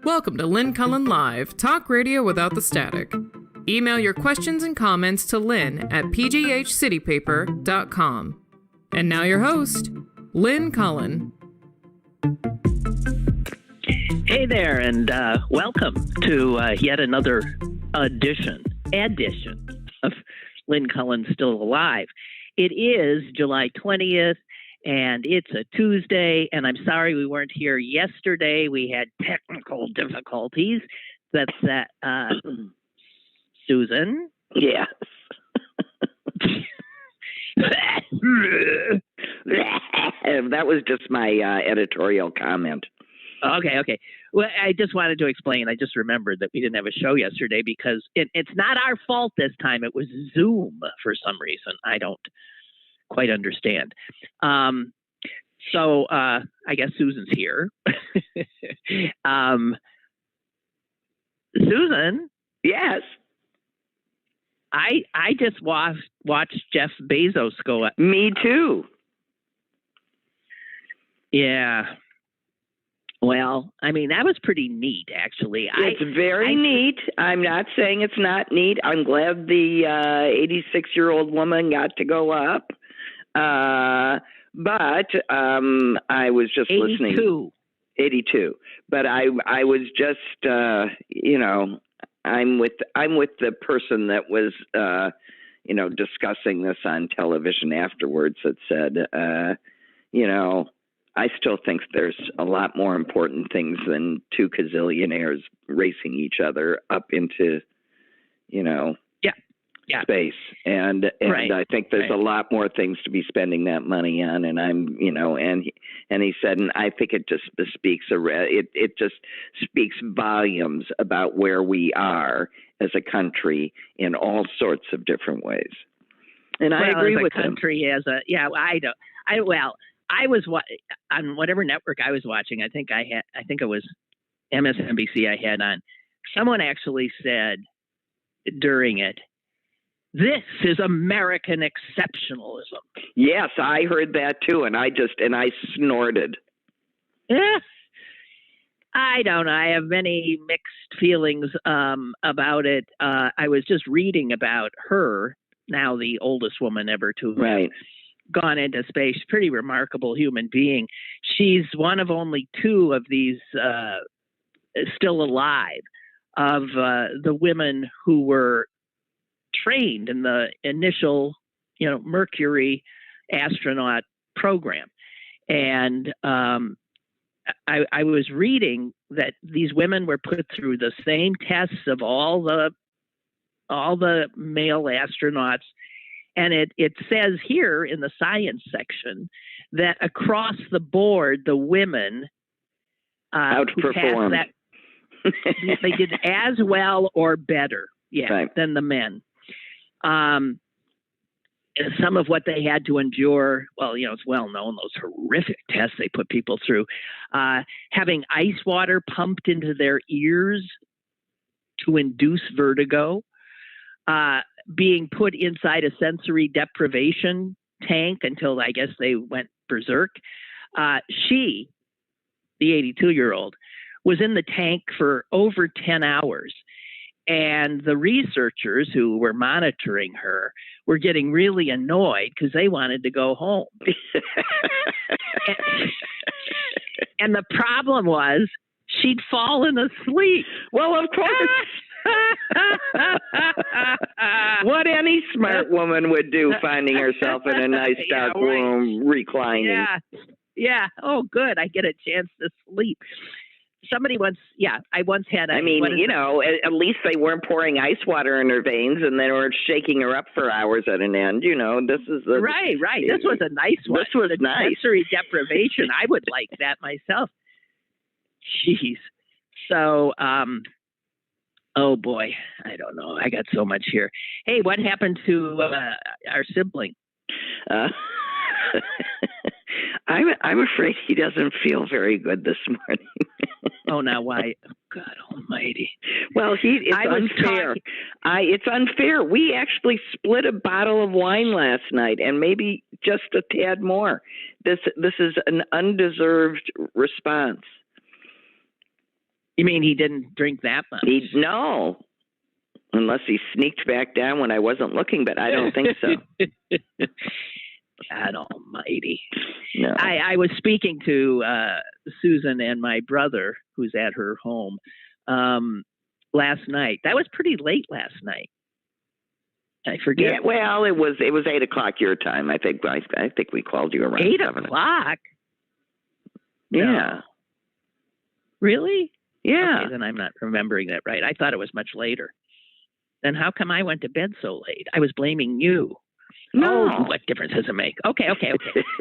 Welcome to Lynn Cullen Live, talk radio without the static. Email your questions and comments to Lynn at pghcitypaper.com. And now your host, Lynn Cullen. Hey there, and welcome to yet another edition of Lynn Cullen Still Alive. It is July 20th, and it's a Tuesday, and I'm sorry we weren't here yesterday. We had technical difficulties. That's that, Susan? Yes. That was just my editorial comment. Okay. Well, I just wanted to explain. I just remembered that we didn't have a show yesterday because it's not our fault this time. It was Zoom for some reason. I don't quite understand. So I guess Susan's here. Susan? Yes. I just watched Jeff Bezos go up. Me too. Yeah. Well, I mean, that was pretty neat, actually. It's very neat. I'm not saying it's not neat. I'm glad the 86-year-old woman got to go up. But I was just 82. listening. 82. But I was just, I'm with the person that was, discussing this on television afterwards that said, I still think there's a lot more important things than two gazillionaires racing each other up into, space. And right. I think there's a lot more things to be spending that money on. And I'm, and he said, and I think it just speaks, it just speaks volumes about where we are as a country in all sorts of different ways. And I agree with him. I was on whatever network I was watching. I think it was MSNBC I had on. Someone actually said during it, "This is American exceptionalism." Yes, I heard that too, and I snorted. I don't know. I have many mixed feelings about it. I was just reading about her, now the oldest woman ever to have gone into space. Pretty remarkable human being. She's one of only two of these still alive of the women who were trained in the initial, Mercury astronaut program. And I was reading that these women were put through the same tests of all the male astronauts. And it says here in the science section that across the board, the women outperformed. They did as well or better, than the men. Some of what they had to endure, well, it's well known, those horrific tests they put people through, having ice water pumped into their ears to induce vertigo, being put inside a sensory deprivation tank until I guess they went berserk. She, the 82-year-old, was in the tank for over 10 hours. And the researchers who were monitoring her were getting really annoyed because they wanted to go home. and the problem was she'd fallen asleep. Well, of course. What any smart woman would do, finding herself in a nice dark room, reclining. Yeah. Oh, good. I get a chance to sleep. Somebody once, I once had at least they weren't pouring ice water in her veins and they weren't shaking her up for hours at an end. This is right. This was a nice one. This was nice. Sensory deprivation. I would like that myself. Jeez. So, oh boy, I don't know. I got so much here. Hey, what happened to our sibling? I'm afraid he doesn't feel very good this morning. Oh, now why? God almighty. Well, it's unfair. It's unfair. We actually split a bottle of wine last night and maybe just a tad more. This is an undeserved response. You mean he didn't drink that much? No. Unless he sneaked back down when I wasn't looking, but I don't think so. God almighty. No. I was speaking to Susan and my brother, who's at her home, last night. That was pretty late last night. I forget. Yeah, well, it was 8:00 your time. I think we called you around 8:00. Yeah. No. Really? Yeah. Okay, then I'm not remembering that right. I thought it was much later. Then how come I went to bed so late? I was blaming you. No. Oh, what difference does it make? Okay.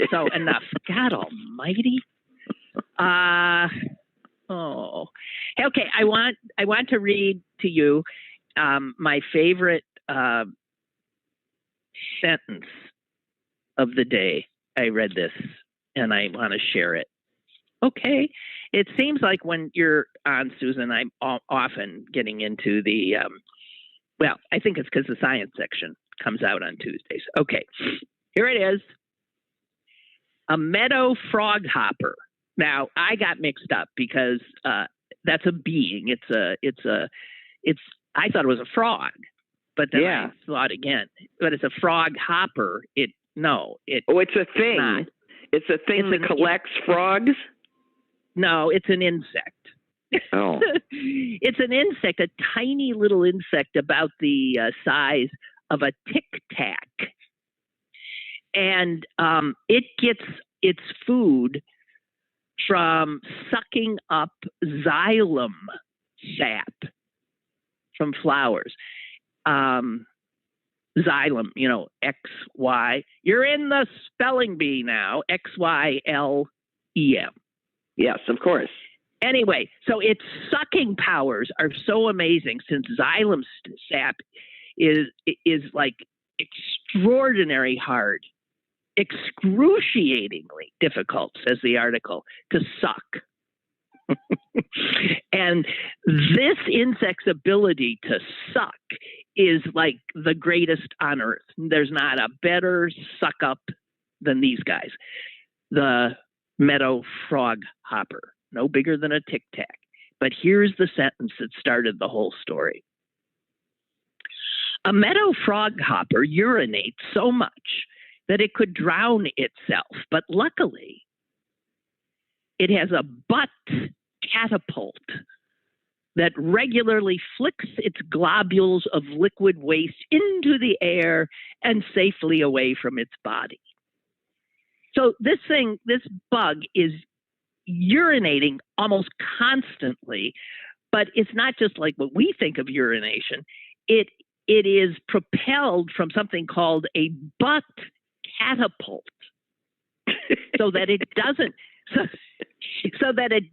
So enough. God almighty. Okay. I want to read to you my favorite sentence of the day. I read this and I want to share it. Okay. It seems like when you're on, Susan, I'm often getting into the, well, I think it's because the science section comes out on Tuesdays. Okay. Here it is. A meadow frog hopper. Now, I got mixed up because that's a being. I thought it was a frog, but then I thought again, but it's a frog hopper. It's a thing. Not. It's a thing that collects frogs? No, it's an insect. Oh. It's an insect, a tiny little insect about the size of a tic-tac. And it gets its food from sucking up xylem sap from flowers. Xylem, X-Y. You're in the spelling bee now, X-Y-L-E-M. Yes, of course. Anyway, so its sucking powers are so amazing since xylem sap is like extraordinary hard, excruciatingly difficult, says the article, to suck. And this insect's ability to suck is like the greatest on earth. There's not a better suck up than these guys. The meadow frog hopper, no bigger than a tic-tac. But here's the sentence that started the whole story. A meadow frog hopper urinates so much that it could drown itself, but luckily it has a butt catapult that regularly flicks its globules of liquid waste into the air and safely away from its body. So this bug is urinating almost constantly, but it's not just like what we think of urination. It is propelled from something called a butt catapult, so that it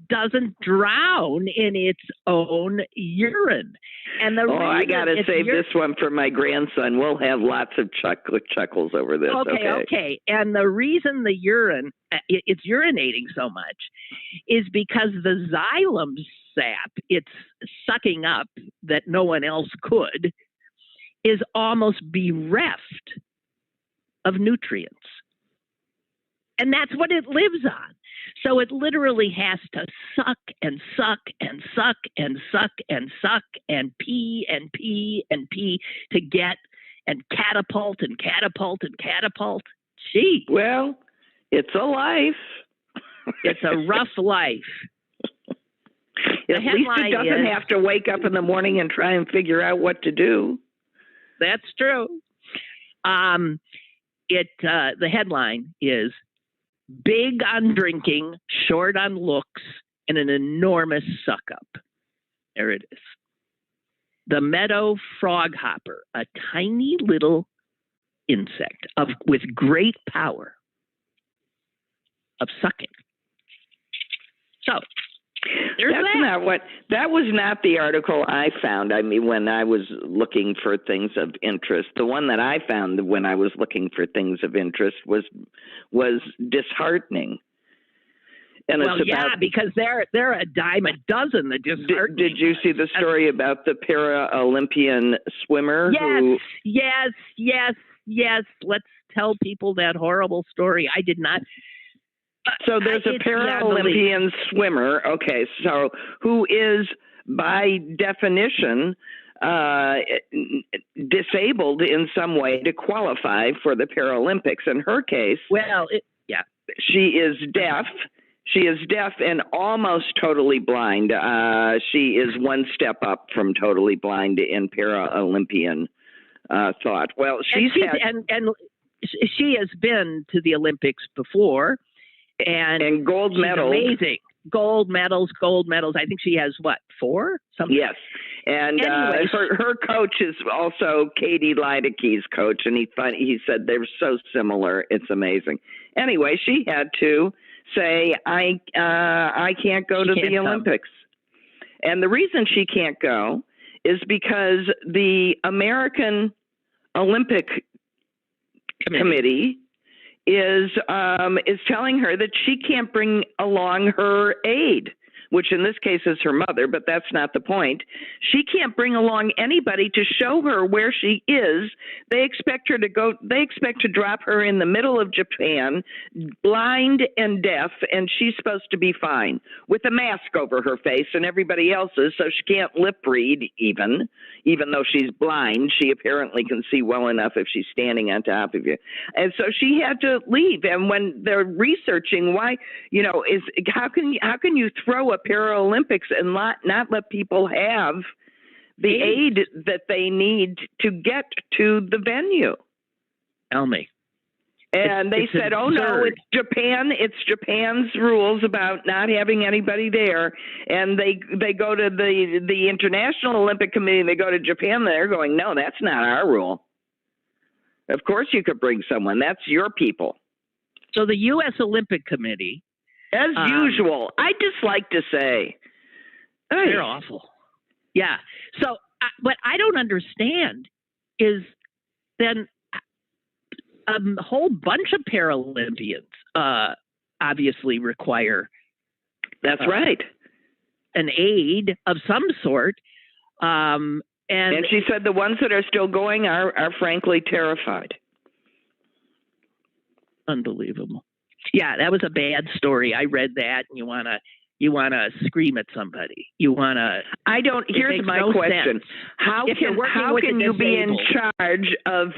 doesn't drown in its own urine. And I gotta save this one for my grandson. We'll have lots of chuckles over this. Okay. And the reason the urine it's urinating so much is because the xylem sap it's sucking up that no one else could is almost bereft of nutrients. And that's what it lives on. So it literally has to suck and suck and suck and suck and suck and pee and pee and pee to get and catapult and catapult and catapult. Gee. Well, it's a life. It's a rough life. At least it doesn't have to wake up in the morning and try and figure out what to do. That's true. The headline is big on drinking, short on looks, and an enormous suck up. There it is. The meadow frog hopper, a tiny little insect with great power of sucking. So that was not the article I found. I mean, when I was looking for things of interest, the one that I found when I was looking for things of interest was disheartening. And because they're a dime a dozen. The disheartening. Did you see the story about the Paralympian swimmer? Yes. Let's tell people that horrible story. I did not. So there's a Paralympian swimmer, okay, so who is by definition disabled in some way to qualify for the Paralympics. In her case, she is deaf. She is deaf and almost totally blind. She is one step up from totally blind in Paralympian thought. Well, she has been to the Olympics before, and gold medals. Amazing. Gold medals. I think she has what, 4? Something. Yes. And her coach is also Katie Leideke's coach, and he said they're so similar. It's amazing. Anyway, she had to say, I can't go to the Olympics. And the reason she can't go is because the American Olympic Committee is telling her that she can't bring along her aide, which in this case is her mother, but that's not the point. She can't bring along anybody to show her where she is. They expect her to go, they expect to drop her in the middle of Japan, blind and deaf, and she's supposed to be fine with a mask over her face and everybody else's, so she can't lip read even though she's blind. She apparently can see well enough if she's standing on top of you. And so she had to leave. And when they're researching why, how can you throw a Paralympics and not let people have the aid that they need to get to the venue? Tell me. And they said, "Oh no, it's Japan. It's Japan's rules about not having anybody there." And they go to the International Olympic Committee. And they go to Japan. They're going, "No, that's not our rule. Of course you could bring someone. That's your people." So the U.S. Olympic Committee, as usual, I just like to say, they're awful. Yeah. So, what I don't understand is then a whole bunch of Paralympians obviously require. That's right. An aid of some sort. And she said the ones that are still going are frankly terrified. Unbelievable. Yeah, that was a bad story. I read that, and you wanna scream at somebody. Here's my question: How can you be in charge of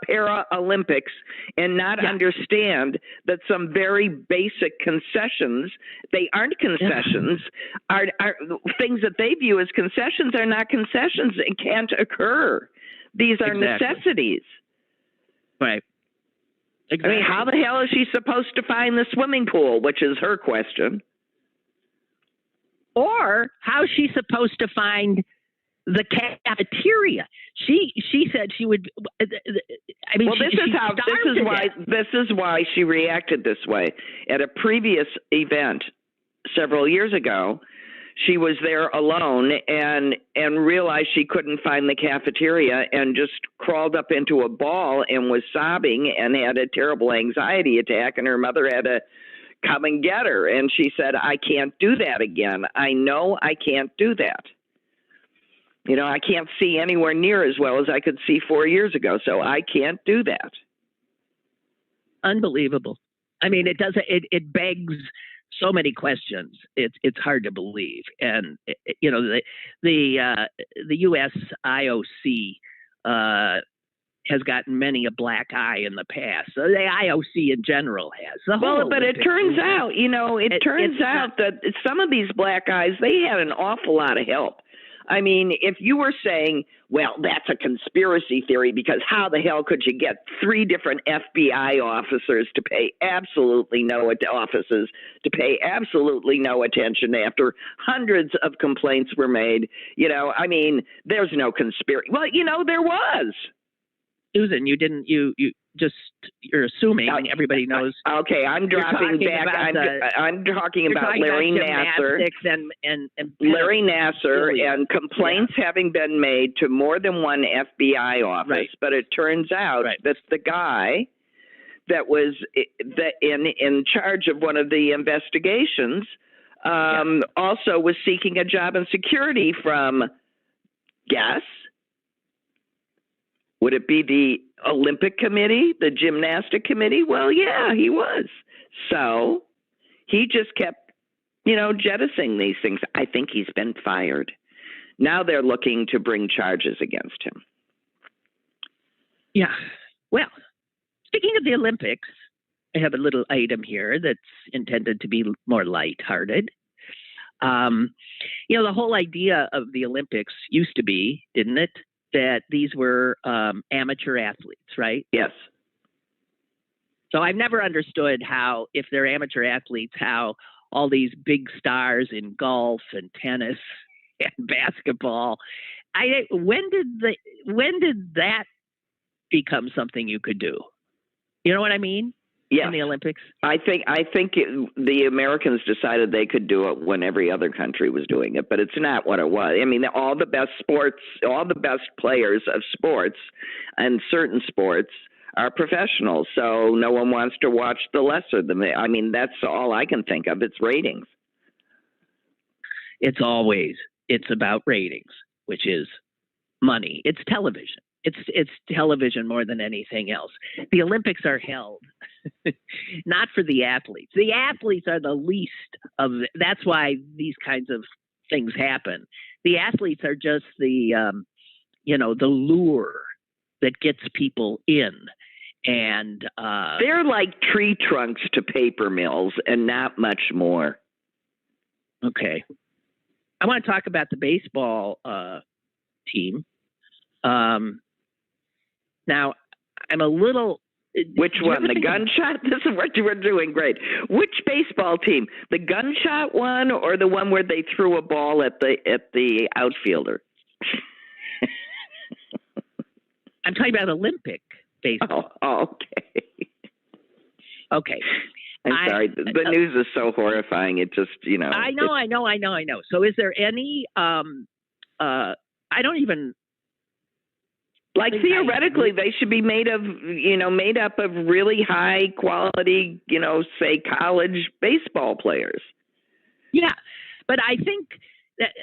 Paralympics and not understand that some very basic concessions, they aren't concessions, are things that they view as concessions are not concessions and can't occur. These are necessities. Right. Exactly. I mean, how the hell is she supposed to find the swimming pool, which is her question? Or how's she supposed to find the cafeteria? She said she would. I mean, well, this is why she reacted this way. At a previous event several years ago, she was there alone and realized she couldn't find the cafeteria and just crawled up into a ball and was sobbing and had a terrible anxiety attack, and her mother had to come and get her. And she said, "I can't do that again. I know I can't do that. I can't see anywhere near as well as I could see 4 years ago, so I can't do that." Unbelievable. I mean, it begs so many questions. It's hard to believe. And the U.S. IOC has gotten many a black eye in the past. So the IOC in general has. But it turns out, that some of these black eyes, they had an awful lot of help. I mean, if you were saying, well, that's a conspiracy theory because how the hell could you get 3 different FBI officers to pay absolutely no attention after hundreds of complaints were made? I mean, there's no conspiracy. Well, there was. Susan, you're assuming everybody knows. Okay, I'm dropping back. I'm talking about Larry Nassar and Larry Nassar and complaints having been made to more than one FBI office. But it turns out that the guy that was in charge of one of the investigations also was seeking a job in security from, guess, Would it be the Olympic Committee, the gymnastic committee? Well, yeah, he was. So he just kept, jettisoning these things. I think he's been fired. Now they're looking to bring charges against him. Yeah. Well, speaking of the Olympics, I have a little item here that's intended to be more lighthearted. The whole idea of the Olympics used to be, didn't it, that these were amateur athletes, right? Yes. So I've never understood how, if they're amateur athletes, how all these big stars in golf and tennis and basketball, when did that become something you could do? You know what I mean? Yes. In the Olympics? I think the Americans decided they could do it when every other country was doing it, but it's not what it was. I mean, all the best players of sports and certain sports are professionals, so no one wants to watch the lesser than they. I mean, that's all I can think of. It's ratings. It's about ratings, which is money. It's television. It's television more than anything else. The Olympics are held not for the athletes. The athletes are the least of it. That's why these kinds of things happen. The athletes are just the lure that gets people in. And they're like tree trunks to paper mills and not much more. Okay. I want to talk about the baseball team. Now, I'm a little... Which one? The gunshot? This is what you were doing. Great. Which baseball team? The gunshot one or the one where they threw a ball at the outfielder? I'm talking about Olympic baseball. Oh, okay. Okay. I'm sorry. The news is so horrifying. It just, I know. So is there any, I don't even. Like theoretically, they should be made up of really high quality, say college baseball players. Yeah. But I think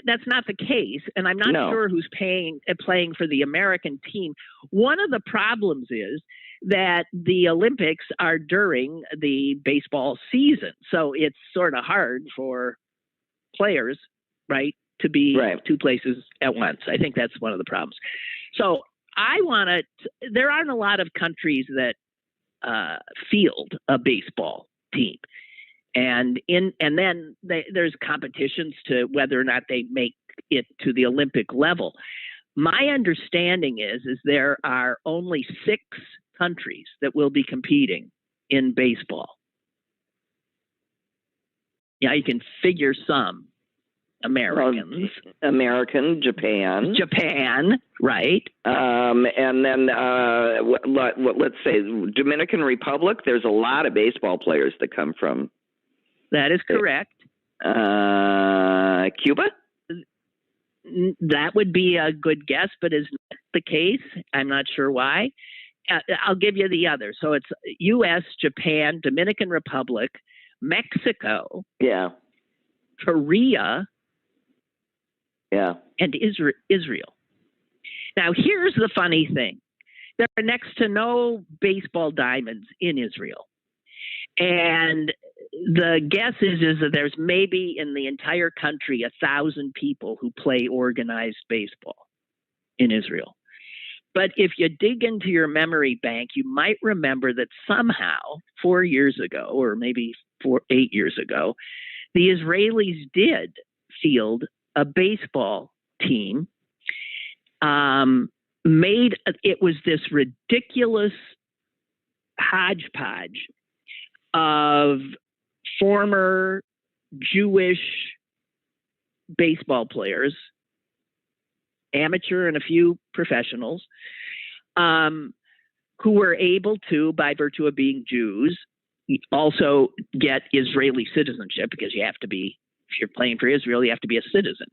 that's not the case. And I'm not sure who's playing for the American team. One of the problems is that the Olympics are during the baseball season. So it's sort of hard for players, right, to be two places at once. I think that's one of the problems. So there aren't a lot of countries that field a baseball team. And then there's competitions to whether or not they make it to the Olympic level. My understanding is there are only 6 countries that will be competing in baseball. Yeah, you can figure some. Americans. American, Japan, right? And then let's say Dominican Republic. There's a lot of baseball players that come from. That is correct. Cuba. That would be a good guess, but is not the case. I'm not sure why. I'll give you the others. So it's U.S., Japan, Dominican Republic, Mexico, Korea. Yeah. And Israel. Now, here's the funny thing. There are next to no baseball diamonds in Israel. And the guess is that there's maybe in the entire country 1,000 people who play organized baseball in Israel. But if you dig into your memory bank, you might remember that somehow 4 years ago, or maybe 8 years ago, the Israelis did field a baseball team. It was this ridiculous hodgepodge of former Jewish baseball players, amateur and a few professionals, who were able to, by virtue of being Jews, also get Israeli citizenship, because you have to be, if you're playing for Israel, you have to be a citizen.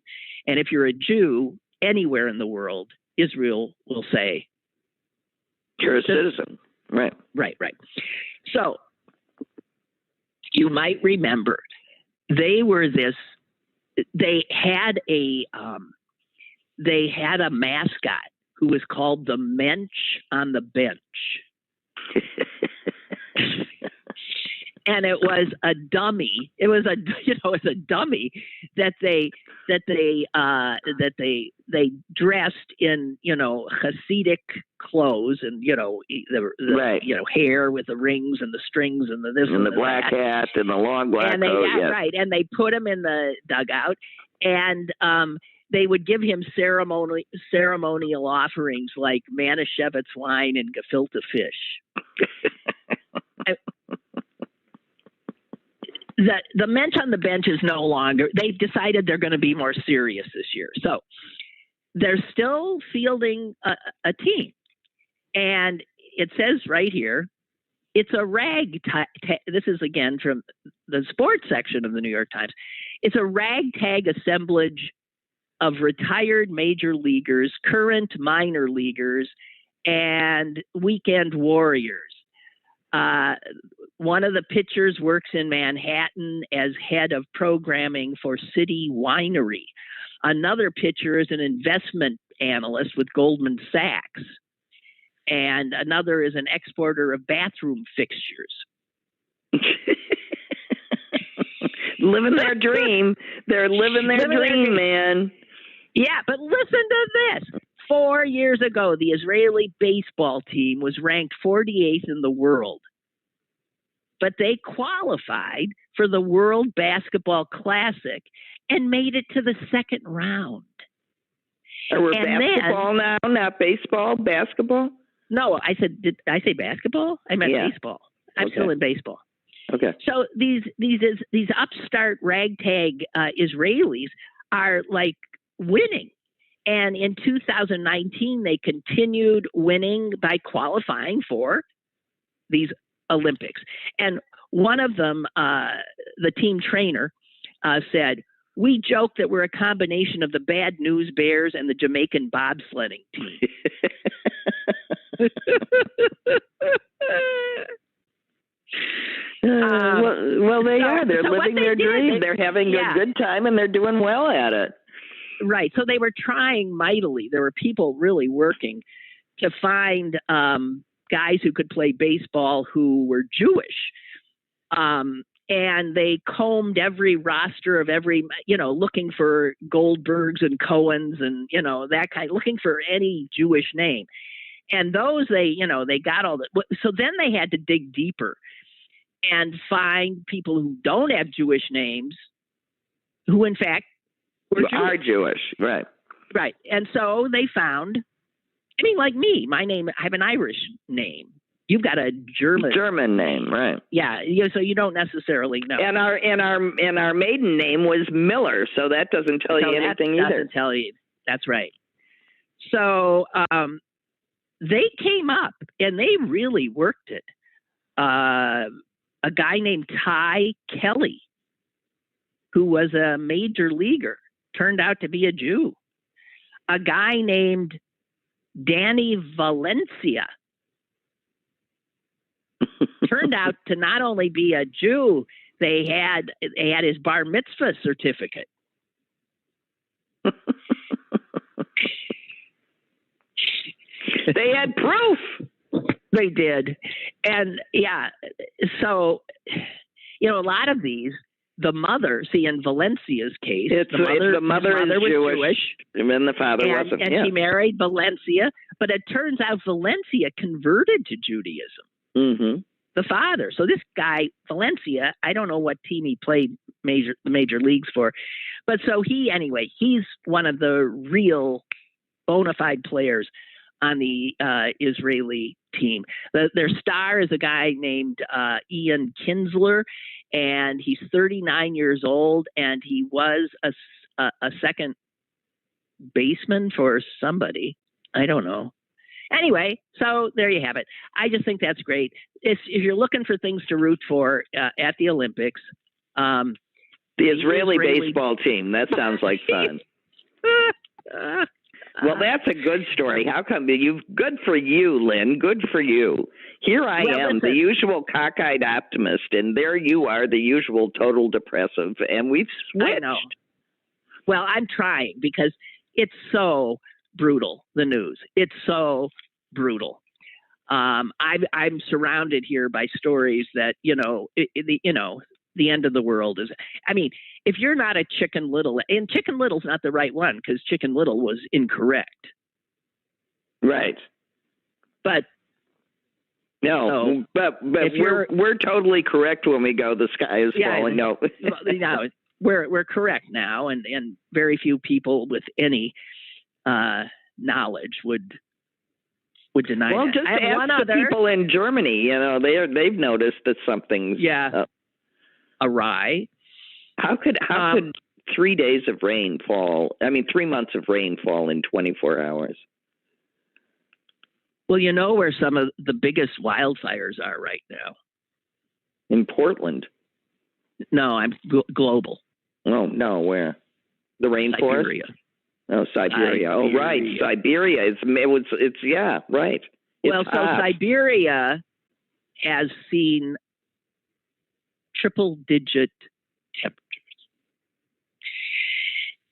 And if you're a Jew anywhere in the world, Israel will say, you're a citizen. Right. Right. So you might remember they had a mascot who was called the Mensch on the bench. And it was a dummy. It was a dummy that they dressed in, Hasidic clothes and the hair with the rings and the strings and the this and the black hat and the long black coat. Right. And they put him in the dugout, and they would give him ceremonial offerings like Manischewitz wine and gefilte fish. The Mensch on the bench is no longer. They've decided they're going to be more serious this year. So they're still fielding a team. And it says right here, it's a this is again from the sports section of the New York Times. It's a ragtag assemblage of retired major leaguers, current minor leaguers, and weekend warriors. One of the pitchers works in Manhattan as head of programming for City Winery. Another pitcher is an investment analyst with Goldman Sachs. And another is an exporter of bathroom fixtures. Living their dream. They're living their dream, man. Yeah, but listen to this. 4 years ago, the Israeli baseball team was ranked 48th in the world. But they qualified for the World Basketball Classic and made it to the second round. We're basketball now, not baseball, basketball? No, did I say basketball? I meant baseball. I'm still in baseball. Okay. So these upstart ragtag Israelis are like winning. And in 2019, they continued winning by qualifying for these Olympics. And one of them, the team trainer, said, "We joke that we're a combination of the Bad News Bears and the Jamaican bobsledding team." Well, they are. They're living their dream. They're having a good time, and they're doing well at it. Right. So they were trying mightily. There were people really working to find guys who could play baseball who were Jewish. And they combed every roster of every, looking for Goldbergs and Cohens and, that kind, looking for any Jewish name. And those they got all that. So then they had to dig deeper and find people who don't have Jewish names, who in fact are Jewish. Right. Right. And so they found, like me, my name, I have an Irish name. You've got a German name, right? Yeah. So you don't necessarily know. And our maiden name was Miller, so that doesn't tell you anything either. Doesn't tell you. That's right. So they came up and they really worked it. A guy named Ty Kelly, who was a major leaguer, turned out to be a Jew. A guy named Danny Valencia turned out to not only be a Jew, they had his bar mitzvah certificate. They had proof. They did. And so, a lot of these, the mother, in Valencia's case, the mother was Jewish, and then the father wasn't. And she married Valencia, but it turns out Valencia converted to Judaism. Mm-hmm. The father. So this guy, Valencia, I don't know what team he played the major leagues for, but so he's one of the real bona fide players on the Israeli team. Their star is a guy named Ian Kinsler, and he's 39 years old, and he was a second baseman for somebody. I don't know. Anyway, so there you have it. I just think that's great. If you're looking for things to root for at the Olympics, the Israeli baseball team. That sounds like fun. Well, that's a good story. How come good for you, Lynn? Good for you. Here I am, the usual cockeyed optimist, and there you are, the usual total depressive, and we've switched. I know. Well, I'm trying because it's so brutal, the news. It's so brutal. I'm surrounded here by stories that, the end of the world is, I mean, if you're not a Chicken Little, and Chicken Little's not the right one because Chicken Little was incorrect. Right. But no, but we're totally correct when we go, the sky is falling. No. We're correct now, and very few people with any knowledge would deny well, that. Just ask the people in Germany. They've noticed that something's awry. How could 3 days of rain fall? I mean, 3 months of rain fall in 24 hours. Well, you know where some of the biggest wildfires are right now? In Portland. No, I'm global. Oh no, where? The rainforest. Siberia. Oh, Siberia. Oh, right, Siberia. It's right. Well, so Siberia has seen triple-digit temperatures,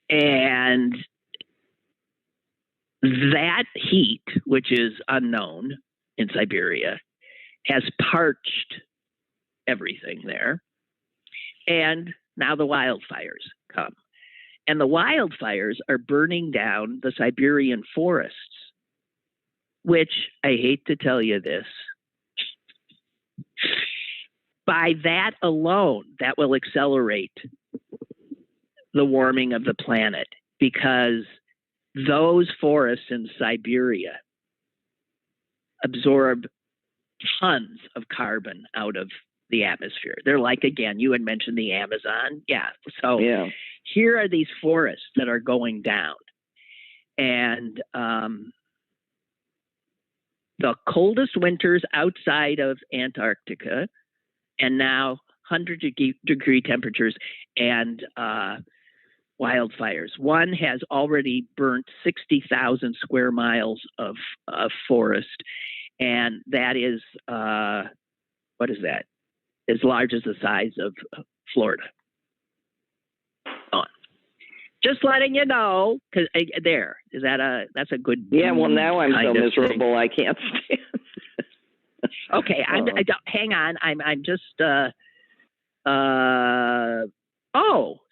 and that heat, which is unknown in Siberia, has parched everything there, and now the wildfires come. And the wildfires are burning down the Siberian forests, which, I hate to tell you this, by that alone, that will accelerate the warming of the planet, because those forests in Siberia absorb tons of carbon out of the atmosphere. They're like, again, you had mentioned the Amazon. Yeah. So here are these forests that are going down. And the coldest winters outside of Antarctica, and now 100-degree temperatures and wildfires. One has already burnt 60,000 square miles of forest. And that is, what is that? As large as the size of Florida. Just letting you know, because that's a good. Yeah, well, now I'm so miserable I can't stand. Okay, hang on. I'm just.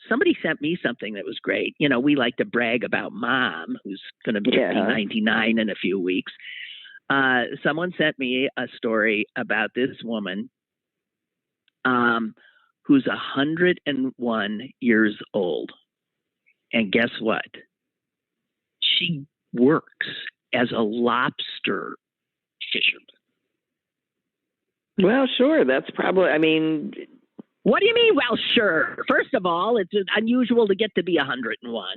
Somebody sent me something that was great. We like to brag about Mom, who's going to be 99 in a few weeks. Someone sent me a story about this woman who's 101 years old. And guess what? She works as a lobster fisherman. Well, sure. That's probably, What do you mean, well, sure? First of all, it's unusual to get to be 101.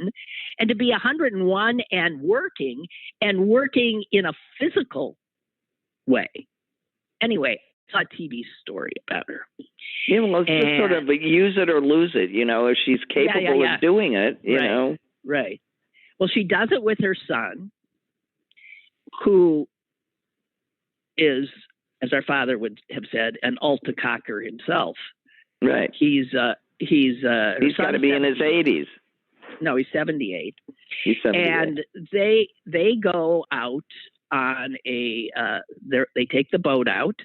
And to be 101 and working in a physical way. Anyway, I saw a TV story about her. Yeah, well, it's just sort of use it or lose it, if she's capable of doing it, you know. Right. Well, she does it with her son, who is, as our father would have said, an altacocker himself. Right. He's got to be in his 80s. No, he's 78. He's 78. And they go out on they take the boat out,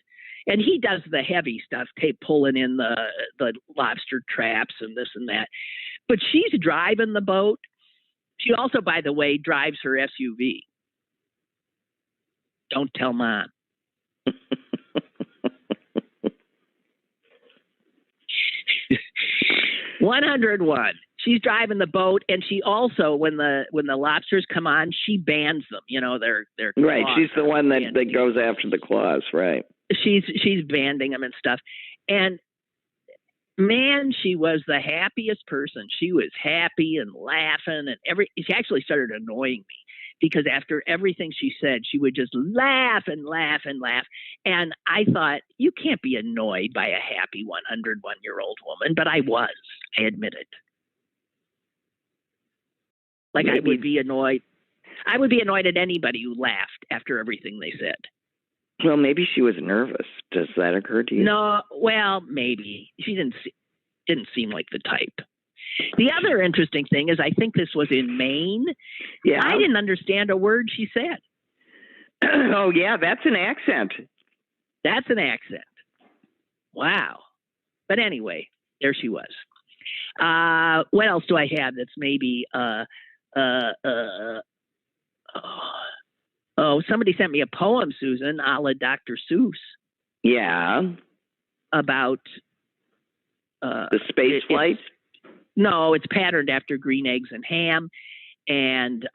and he does the heavy stuff, pulling in the lobster traps and this and that. But she's driving the boat. She also, by the way, drives her SUV. Don't tell Mom. 101. She's driving the boat, and she also, when the lobsters come on, she bans them. They're right. She's the one that goes after the claws, right? She's banding them and stuff. And man, she was the happiest person. She was happy and laughing, and she actually started annoying me, because after everything she said, she would just laugh and laugh and laugh. And I thought, you can't be annoyed by a happy 101-year-old woman. But I was, I admit it. Like, I would be annoyed. I would be annoyed at anybody who laughed after everything they said. Well, maybe she was nervous. Does that occur to you? No, well, maybe. She didn't seem like the type. The other interesting thing is I think this was in Maine. Yeah. I didn't understand a word she said. Oh, yeah, that's an accent. That's an accent. Wow. But anyway, there she was. What else do I have that's maybe somebody sent me a poem, Susan, a la Dr. Seuss. Yeah. About the space flight? No, it's patterned after Green Eggs and Ham, and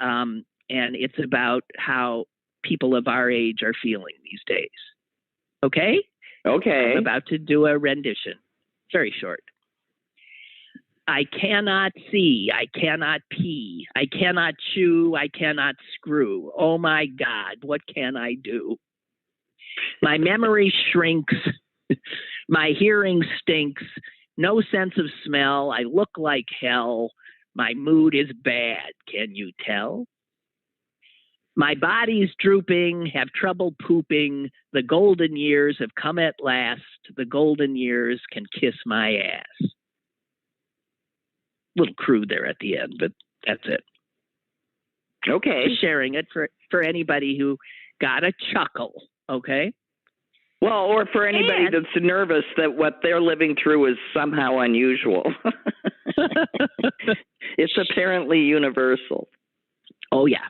it's about how people of our age are feeling these days. Okay? Okay. I'm about to do a rendition. Very short. I cannot see, I cannot pee, I cannot chew, I cannot screw. Oh my God, what can I do? My memory shrinks, my hearing stinks, no sense of smell, I look like hell, my mood is bad, can you tell? My body's drooping, have trouble pooping, the golden years have come at last, the golden years can kiss my ass. Little crude there at the end, but that's it. Okay. Just sharing it for anybody who got a chuckle, okay? Well, or for anybody that's nervous that what they're living through is somehow unusual. It's apparently universal. Oh, yeah.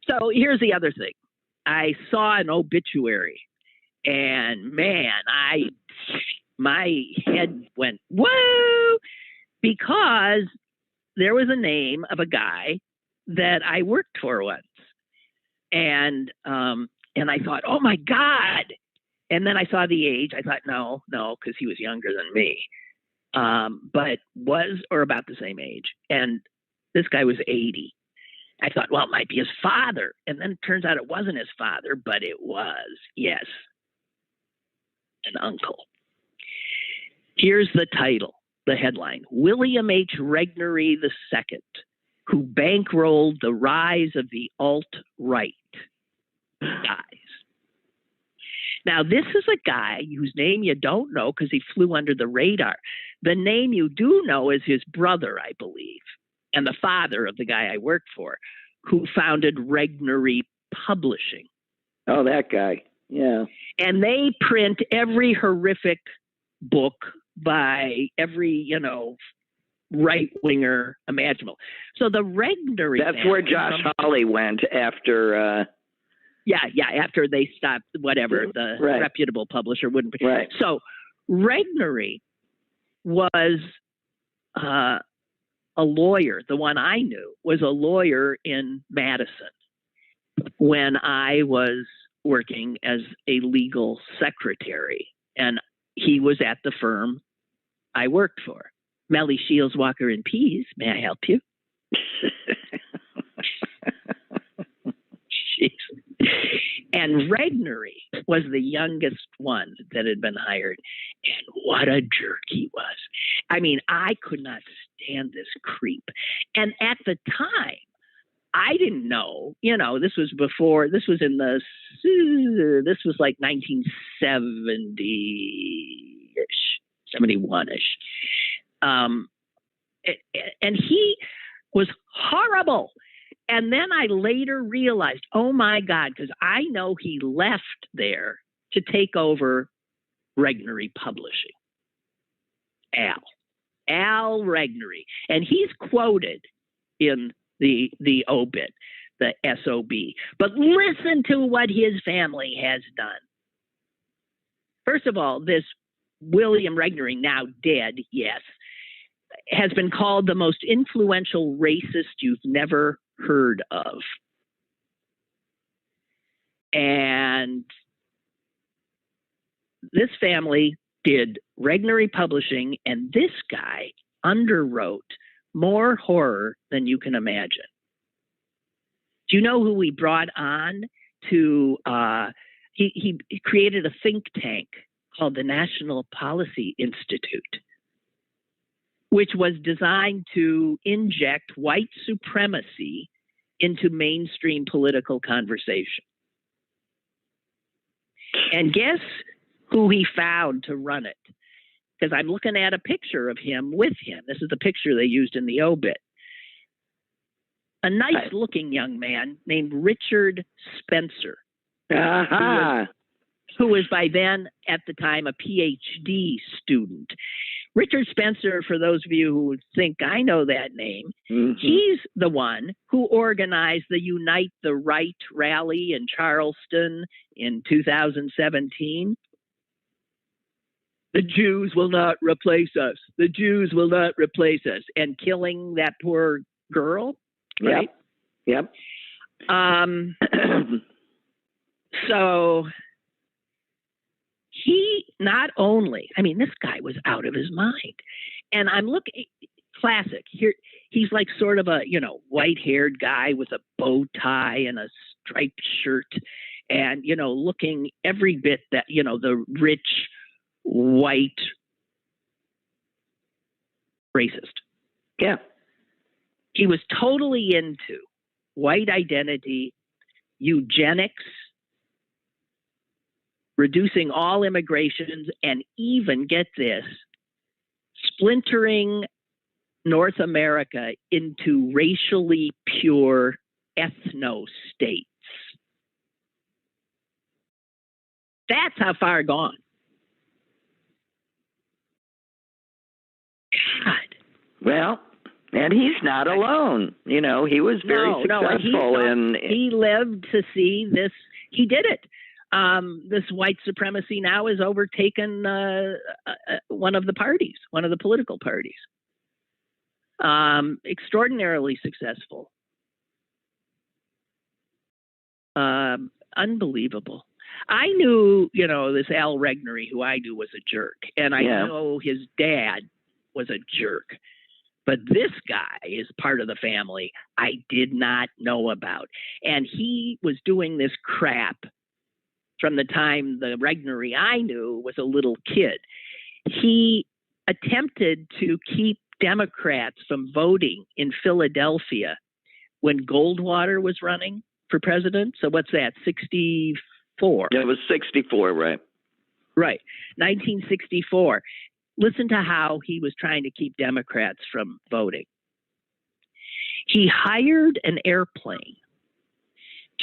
So here's the other thing. I saw an obituary, and man, my head went, whoa, because there was a name of a guy that I worked for once. And I thought, oh my God. And then I saw the age. I thought, no, because he was younger than me. But was or about the same age. And this guy was 80. I thought, well, it might be his father. And then it turns out it wasn't his father, but it was, yes, an uncle. Here's the title, the headline: William H. Regnery II, who bankrolled the rise of the alt-right, dies. Now, this is a guy whose name you don't know because he flew under the radar. The name you do know is his brother, I believe, and the father of the guy I worked for, who founded Regnery Publishing. Oh, that guy. Yeah. And they print every horrific book by every, right-winger imaginable. So the Regnery... That's where Josh Hawley went after... after they stopped whatever, the reputable publisher wouldn't... Right. So Regnery was... a lawyer, the one I knew, was a lawyer in Madison when I was working as a legal secretary. And he was at the firm I worked for. Melly Shields, Walker and Pease, may I help you? And Regnery was the youngest one that had been hired. And what a jerk he was. I mean, I could not stand this creep. And at the time, I didn't know, this was like 1970-ish, 71-ish. And he was horrible. And then I later realized, oh my God, because I know he left there to take over Regnery Publishing. Al Regnery. And he's quoted in the obit, the SOB. But listen to what his family has done. First of all, this William Regnery, now dead, yes, has been called the most influential racist you've never heard of. And this family did Regnery Publishing, and this guy underwrote more horror than you can imagine. Do you know who he brought on to, he created a think tank called the National Policy Institute, which was designed to inject white supremacy into mainstream political conversation. And guess who he found to run it? because I'm looking at a picture of him with him. This is the picture they used in the obit. A nice-looking young man named Richard Spencer, who was by then, at the time, a PhD student. Richard Spencer, for those of you who think I know that name, he's the one who organized the Unite the Right rally in Charleston in 2017. The Jews will not replace us. The Jews will not replace us. And killing that poor girl, right? Yep. So he not only, I mean, this guy was out of his mind. And I'm looking, classic. Here, he's like sort of a, white-haired guy with a bow tie and a striped shirt and, looking every bit that, the rich, white racist. Yeah. He was totally into white identity, eugenics, reducing all immigrations, and even, get this, splintering North America into racially pure ethno-states. That's how far gone. God. Well, and he's not alone. He was very successful. He lived to see this. He did it. This white supremacy now has overtaken one of the parties, one of the political parties. Extraordinarily successful. Unbelievable. I knew, this Al Regnery, who I knew was a jerk, and I know his dad was a jerk. But this guy is part of the family I did not know about. And he was doing this crap from the time the Regnery I knew was a little kid. He attempted to keep Democrats from voting in Philadelphia when Goldwater was running for president. So what's that, 64? Yeah, it was 64, right? Right, 1964. Listen to how he was trying to keep Democrats from voting. He hired an airplane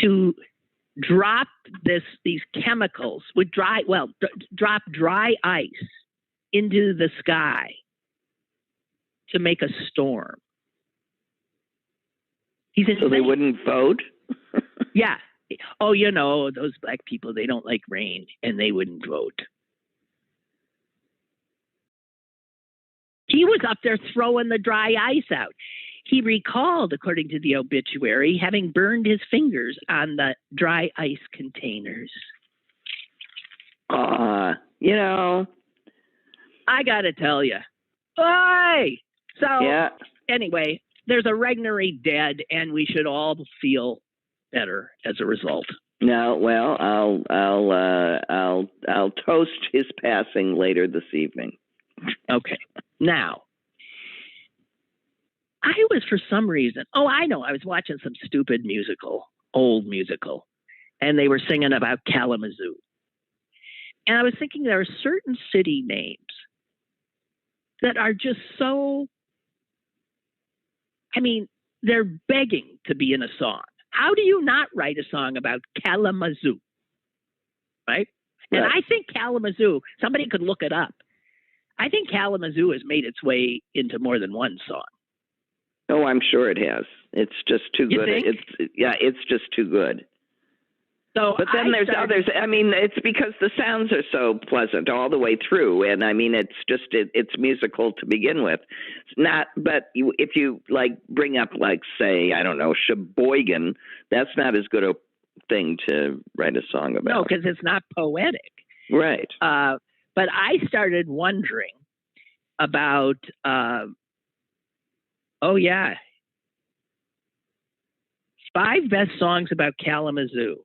to drop these chemicals, drop dry ice into the sky to make a storm. He's insane. So they wouldn't vote? Yeah. Oh, those black people, they don't like rain, and they wouldn't vote. He was up there throwing the dry ice out. He recalled, according to the obituary, having burned his fingers on the dry ice containers. I got to tell you. Oy! So, anyway, there's a Regnery dead, and we should all feel better as a result. No, well, I'll toast his passing later this evening. Okay. Now, I was, for some reason, I know, I was watching some stupid old musical, and they were singing about Kalamazoo. And I was thinking there are certain city names that are just so, they're begging to be in a song. How do you not write a song about Kalamazoo? Right? And I think Kalamazoo, somebody could look it up. I think Kalamazoo has made its way into more than one song. Oh, I'm sure it has. It's just too good. Think? It's just too good. So but then there's others. It's because the sounds are so pleasant all the way through, and it's just it's musical to begin with. It's not, but if you bring up say I don't know Sheboygan, that's not as good a thing to write a song about. No, because it's not poetic. Right. But I started wondering about, 5 best songs about Kalamazoo.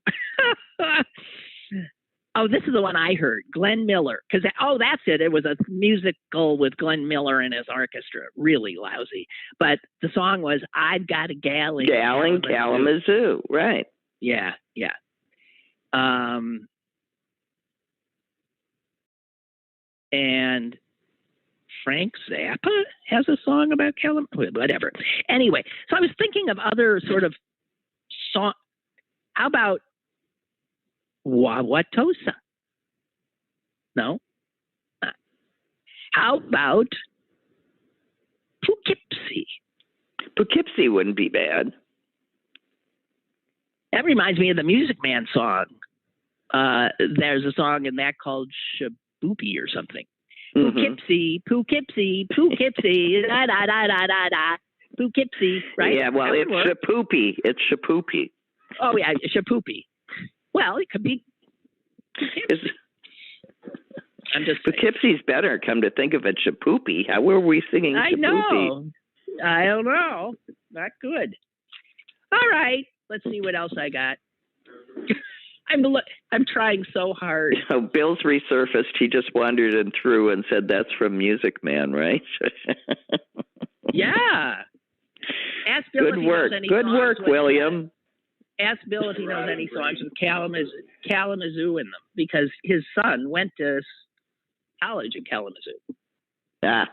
This is the one I heard, Glenn Miller. Because, that's it. It was a musical with Glenn Miller and his orchestra. Really lousy. But the song was, I've Got a Gal in Kalamazoo. Right. Yeah. And Frank Zappa has a song about California. Whatever. Anyway, so I was thinking of other sort of song. How about Wauwatosa? No. How about Poughkeepsie? Poughkeepsie wouldn't be bad. That reminds me of the Music Man song. There's a song in that called Shaboopy or something. Poughkeepsie, Poughkeepsie, Poughkeepsie, da da da da da da. Poughkeepsie, right? Yeah, well, it's Shapoopy. It's Shapoopy. Oh yeah, Shapoopy. Well, it could be. I'm just Poughkeepsie's better. Come to think of it, Shapoopy. How were we singing Shapoopy? I know. I don't know. Not good. All right. Let's see what else I got. I'm trying so hard. So Bill's resurfaced. He just wandered in through and said, "That's from Music Man, right?" Yeah. Ask Bill Good work. Good work, William. Ask Bill if he knows any songs with Kalamazoo in them, because his son went to college in Kalamazoo. Ah.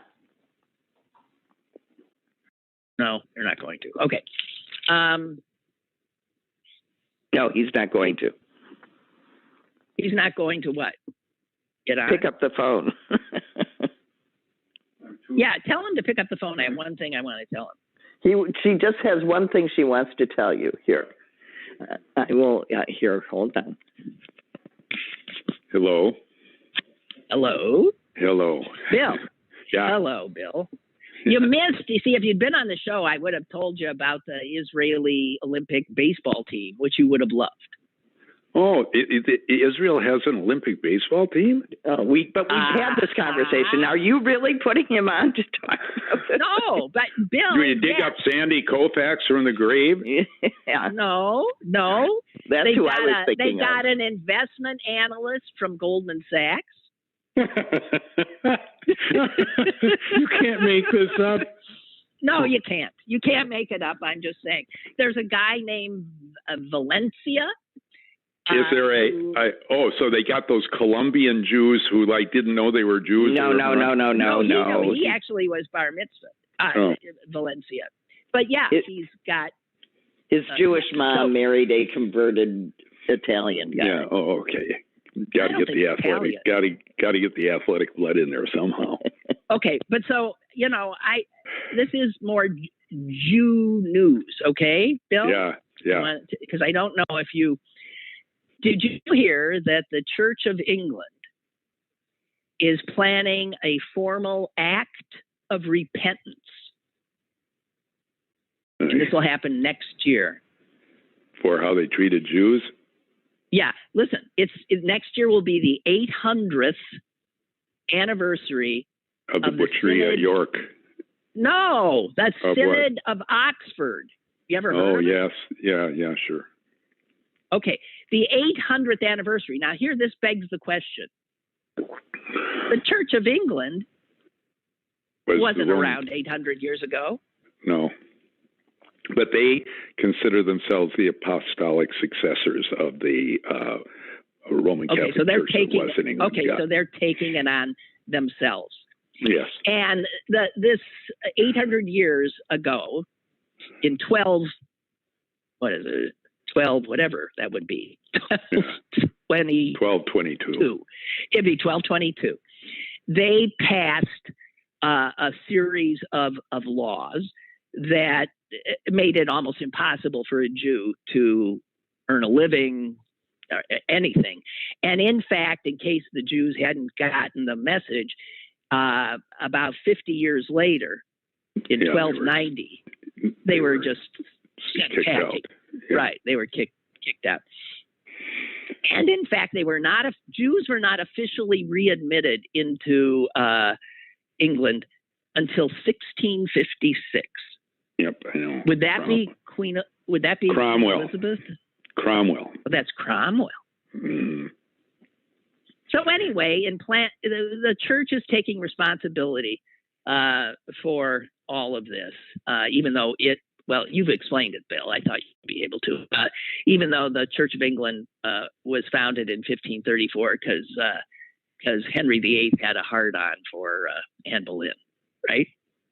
No, you're not going to. Okay. No, he's not going to. He's not going to what? Get on? Pick up the phone. Yeah, tell him to pick up the phone. I have one thing I want to tell him. She just has one thing she wants to tell you. Here. I will. Here, hold on. Hello. Hello. Hello. Bill. Yeah. Hello, Bill. You missed. You see, if you'd been on the show, I would have told you about the Israeli Olympic baseball team, which you would have loved. Oh, Israel has an Olympic baseball team? We've had this conversation. Now, are you really putting him on to talk about this? No, but Bill. Do you dig up Sandy Koufax from the grave? Yeah. No. That's who I was thinking They got an investment analyst from Goldman Sachs. You can't make this up. No, you can't. You can't make it up. I'm just saying. There's a guy named Valencia. Is there so they got those Colombian Jews who didn't know they were Jews? No. He actually was bar mitzvah, Valencia. But yeah, he's got his Jewish mom married a converted Italian guy. Yeah. Oh, okay. Got to get the athletic. Got to get the athletic blood in there somehow. Okay, but so this is more Jew news. Okay, Bill. Yeah. Because I don't know if you. Did you hear that the Church of England is planning a formal act of repentance? And this will happen next year. For how they treated Jews? Yeah. Listen, next year will be the 800th anniversary of the butchery at York. No, that's Synod of Oxford. You ever heard of it? Oh, yes. Yeah, sure. Okay, the 800th anniversary. Now, here, this begs the question. The Church of England wasn't around 800 years ago. No. But they consider themselves the apostolic successors of the Roman Catholic Church that was in England. Okay, so they're taking it on themselves. Yes. And this 800 years ago, in 12, whatever that would be. 1222. It'd be 1222. They passed a series of laws that made it almost impossible for a Jew to earn a living, or anything. And in fact, in case the Jews hadn't gotten the message, about 50 years later, in 1290, they were just kicked out. Yeah. Right, they were kicked out. And in fact, Jews were not officially readmitted into England until 1656. Yep, I know. Would that be Cromwell. Elizabeth? Cromwell. Oh, that's Cromwell. Mm. So anyway, the church is taking responsibility for all of this, even though you've explained it, Bill. I thought you'd be able to. Even though the Church of England was founded in 1534, because because Henry VIII had a hard-on for Anne Boleyn, right?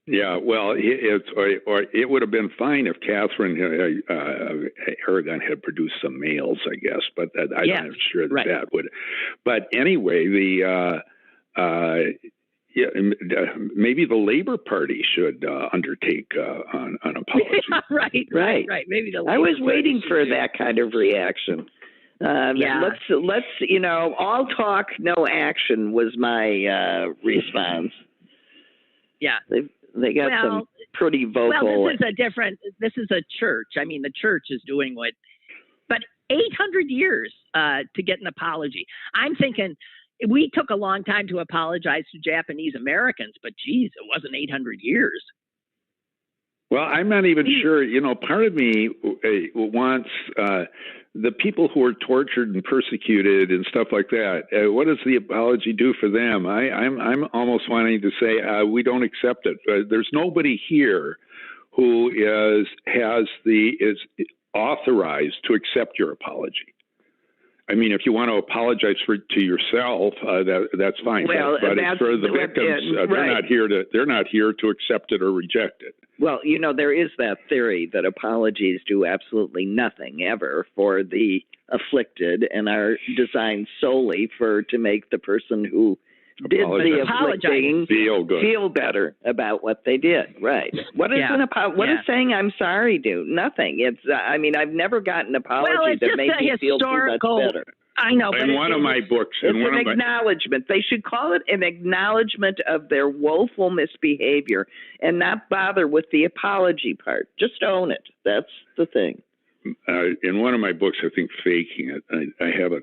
Yeah, well, it would have been fine if Catherine Aragon had produced some males, I guess, but I'm not sure that would. But anyway, maybe the Labor Party should undertake an apology. Right. Maybe the Labor I was Party waiting for that kind of reaction. Let's all talk, no action was my response. Yeah. They got some pretty vocal. Well, this is a church. I mean, the church is doing but 800 years to get an apology. I'm thinking we took a long time to apologize to Japanese Americans, but geez, it wasn't 800 years. Well, I'm not even sure, part of me wants the people who are tortured and persecuted and stuff like that. What does the apology do for them? I'm almost wanting to say we don't accept it. There's nobody here who is authorized to accept your apology. I mean, if you want to apologize to yourself, that's fine. Well, but it's for the victims. They're not here to accept it or reject it. Well, there is that theory that apologies do absolutely nothing ever for the afflicted and are designed solely to make the person who did the afflicting feel better about what they did. Right. What is does saying I'm sorry do? Nothing. It's I've never gotten an apology that made me feel too much better. I know. In one of my books, it's an acknowledgement. They should call it an acknowledgement of their woeful misbehavior and not bother with the apology part. Just own it. That's the thing. In one of my books, I think Faking It, I have a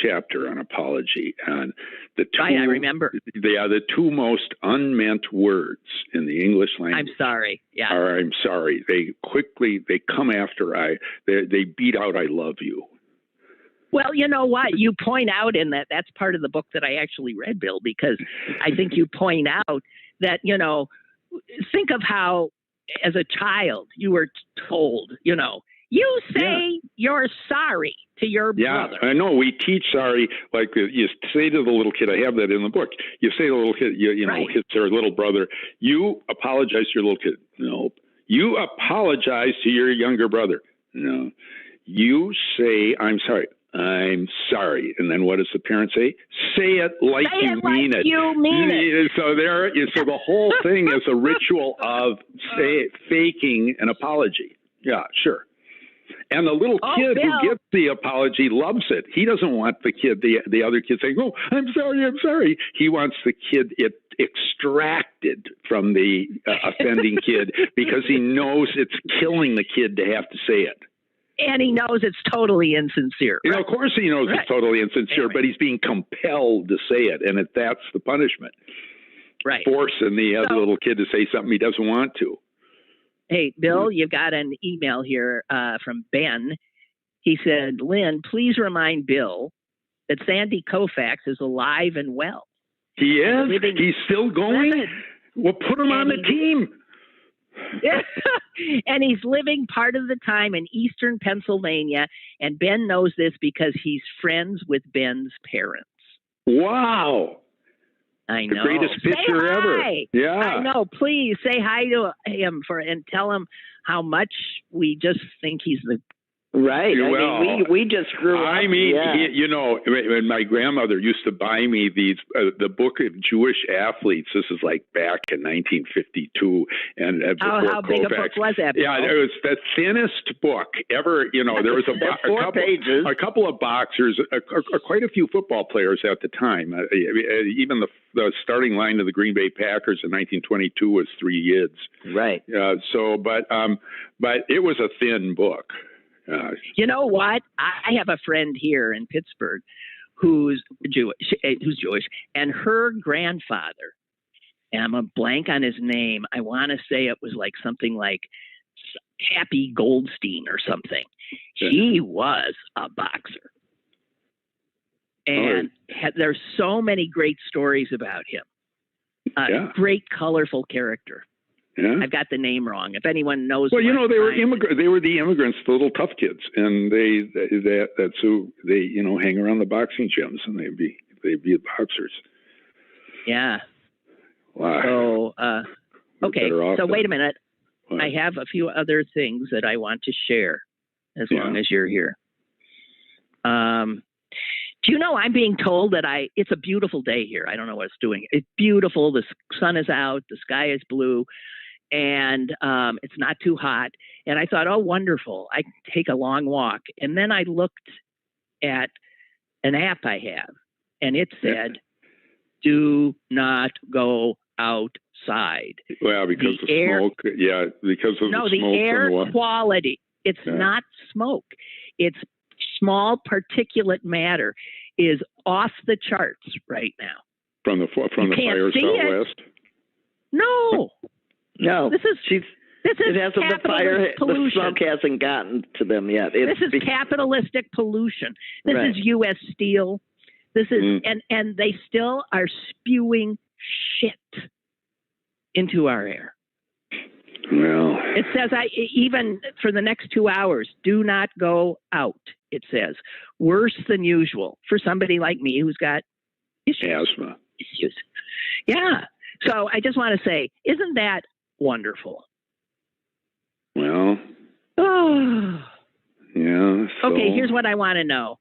chapter on apology, and the two, I remember. They are the two most unmeant words in the English language. I'm sorry. Yeah. Or I'm sorry. They come after they beat out I love you. Well, you know what? You point out in that's part of the book that I actually read, Bill, because I think you point out that, think of how as a child you were told, you say you're sorry to your brother. Yeah, I know. We teach sorry, like you say to the little kid, I have that in the book. You say to the little kid, it's their little brother, you apologize to your little kid. No. You apologize to your younger brother. No. You say, I'm sorry. I'm sorry. And then what does the parent say? Say it like you mean it. You mean it. So the whole thing is a ritual of faking an apology. Yeah, sure. And the little kid who gets the apology loves it. He doesn't want the other kid saying, "Oh, I'm sorry." He wants the kid extracted from the offending kid because he knows it's killing the kid to have to say it. And he knows it's totally insincere. Right? Of course he knows it's totally insincere, but he's being compelled to say it, and that's the punishment. Right. Forcing the other little kid to say something he doesn't want to. Hey, Bill, you've got an email here from Ben. He said, Lynn, please remind Bill that Sandy Koufax is alive and well. He is? He's still going? Well, put him on the team. And he's living part of the time in eastern Pennsylvania, and Ben knows this because he's friends with Ben's parents. Wow. I know. The greatest pitcher ever. Yeah. I know. Please say hi to him and tell him how much we just think he's the right. We just grew up. When my grandmother used to buy me the book of Jewish athletes. This is like back in 1952, and how big a book was that? Yeah, it was the thinnest book ever. There was a couple of boxers, quite a few football players at the time. Even the starting line of the Green Bay Packers in 1922 was 3 kids. Right. But it was a thin book. You know what? I have a friend here in Pittsburgh who's Jewish, and her grandfather, and I'm a blank on his name. I want to say it was like something like Happy Goldstein or something. He was a boxer. And there's so many great stories about him. Great, colorful character. Yeah. I've got the name wrong. If anyone knows, well, they were They were the immigrants, the little tough kids, and that's who they hang around the boxing gyms, and they They'd be boxers. Yeah. Wow. So, okay. So wait a minute. What? I have a few other things that I want to share as long as you're here. Do you know I'm being told that it's a beautiful day here. I don't know what it's doing. It's beautiful. The sun is out. The sky is blue. And it's not too hot. And I thought, oh, wonderful. I can take a long walk. And then I looked at an app I have, and it said, do not go outside. Well, because of smoke. Yeah, because of the smoke. No, the air quality. It's not smoke. It's small particulate matter is off the charts right now. From the fires out west? No. No. This is the fire pollution. The smoke hasn't gotten to them yet. This is capitalistic pollution. This is U.S. Steel. This is and they still are spewing shit into our air. Well, it says even for the next 2 hours, do not go out. It says worse than usual for somebody like me who's got asthma issues. Yeah. So I just want to say, isn't that wonderful? Well. Yeah. So. Okay. Here's what I want to know.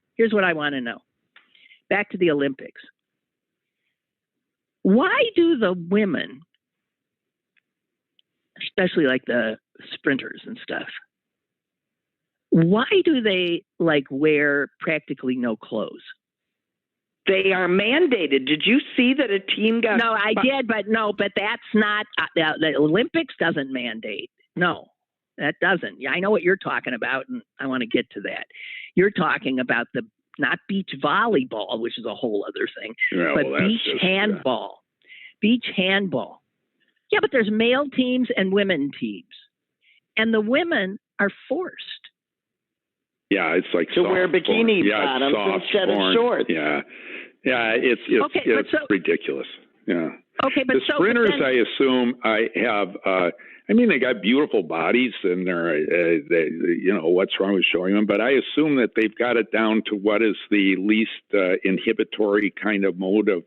Back to the Olympics. Why do the women, especially like the sprinters and stuff, why do they wear practically no clothes? They are mandated. Did you see that a team got? No, I did, but that's not the Olympics doesn't mandate. No, that doesn't. I know what you're talking about, and I want to get to that. You're talking about not beach volleyball, which is a whole other thing, but beach handball. Beach handball. Yeah, but there's male teams and women teams, and the women are forced. Yeah, it's like to wear bikini bottoms instead of shorts. Yeah, it's ridiculous. Yeah. Okay, but the sprinters, I assume, they got beautiful bodies, and what's wrong with showing them? But I assume that they've got it down to what is the least inhibitory kind of mode of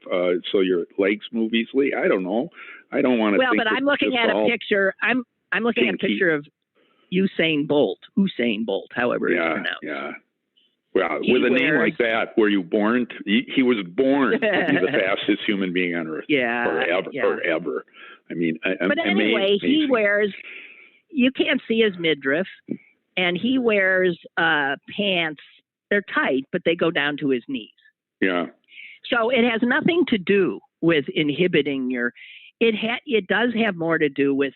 so your legs move easily. I don't know. I don't want to. Well, but I'm looking at a picture. I'm looking at a picture of Usain Bolt, however it's pronounced. Yeah. Well, with a name like that, were you born? He was born to be the fastest human being on Earth. Forever. I mean, but anyway, he wears. You can't see his midriff, and he wears pants. They're tight, but they go down to his knees. Yeah. So it has nothing to do with inhibiting your. It does have more to do with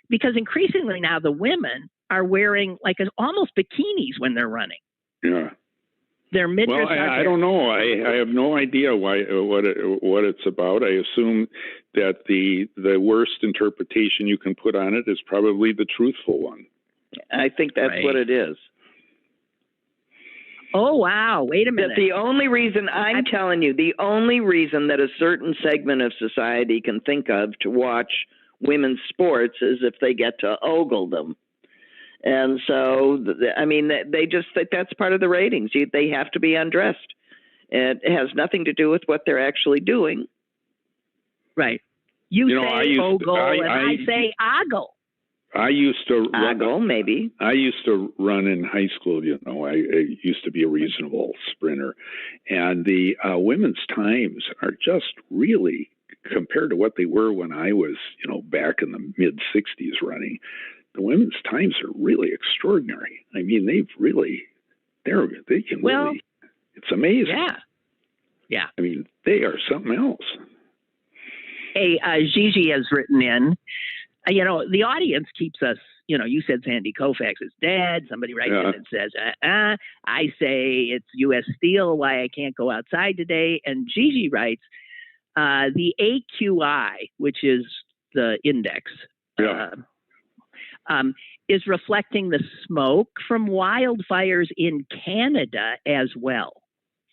because increasingly now the women are wearing almost bikinis when they're running. Yeah. Their midriffs. Well, I don't know. I have no idea what it's about. I assume that the worst interpretation you can put on it is probably the truthful one. I think that's what it is. Oh, wow. Wait a minute. The only reason I'm telling you, the only reason that a certain segment of society can think of to watch women's sports is if they get to ogle them. And so, they just think that's part of the ratings. They have to be undressed. It has nothing to do with what they're actually doing. Right. You say ogle, and I say ogle. I used to ogle, maybe. I used to run in high school. I used to be a reasonable sprinter, and the women's times are just really compared to what they were when I was, back in the mid '60s running. The women's times are really extraordinary. I mean, they can really, it's amazing. Yeah. Yeah. I mean, they are something else. Hey, Gigi has written in, the audience keeps us, you said Sandy Koufax is dead. Somebody writes in and says, I say it's U.S. Steel, why I can't go outside today. And Gigi writes, the AQI, which is the index, is reflecting the smoke from wildfires in Canada as well.